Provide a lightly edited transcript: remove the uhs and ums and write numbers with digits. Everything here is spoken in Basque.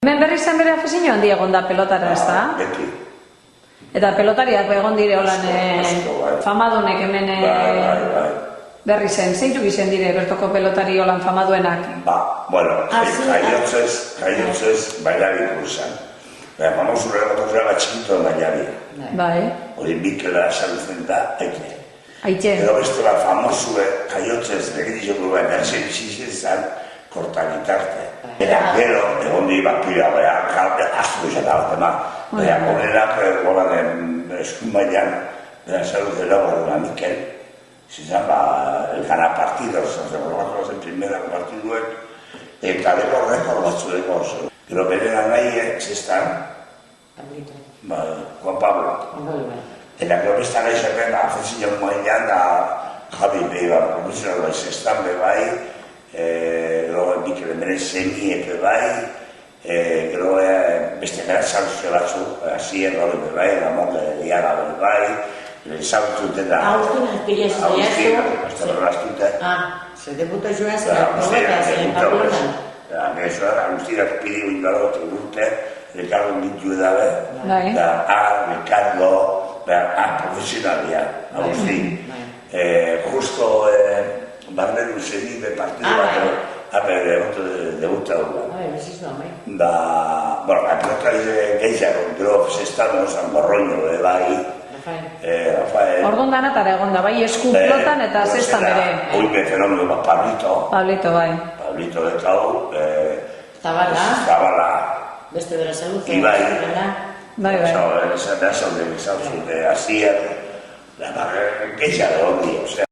Hemen berri zen bere afizio handia egon da pelotara, ez da? Beti. Eta pelotariak egon dire holan famadunek hemen berri zen. Zeintzuk izen dire bertoko pelotari holan famaduenak? Bueno, jaiotzez bailari kursan. Famoso regotorea batxikito bailari. Bai. Hori Mikela saluzen da, aite. Aite. Edo bestela famosue jaiotzez egitizoko behar berzen zizizan kortalitarte. Eta gero, egon di bakpira, asko izan da bat ema. Horrenak, horan eskumailan, saluzela borrela Mikel. Zizan, elkana partidos, borrela primera partiduek, eta deko rekord batzu deko oso. Gero berena nahi, zestan, Juan Pablo. Eta gero bestan eizaren, afezio mailan, da Javi Beiba, profesional bai, zestan bebai, gero Mikel Emene semi epe bai, gero beste gara saluzio batzu, azien hori bebai, Ramon de Diaga bebai, saluzuten da. Agustin Azpilez Azpilez. Se debuta joan zen Pamplona. Agustin Azpilez guindaro urte, Ricardo Mintu edabe, eta Ricardo, profesionalia, Agustin. Justo Barneru zedi de partidu bat, debuta hori. Da, bueno, pelotari gehiago, gero zestano, San Borroño, bai, Rafael. Orduan danatara egon da, bai esku plotan eta zestan bere. Oime fenomeno bat, Pablito. Pablito, bai. Pablito de Tau. Zabala. Beste bera saluz. Ibai. Bai, bai. Esa de Asier. Gehiago,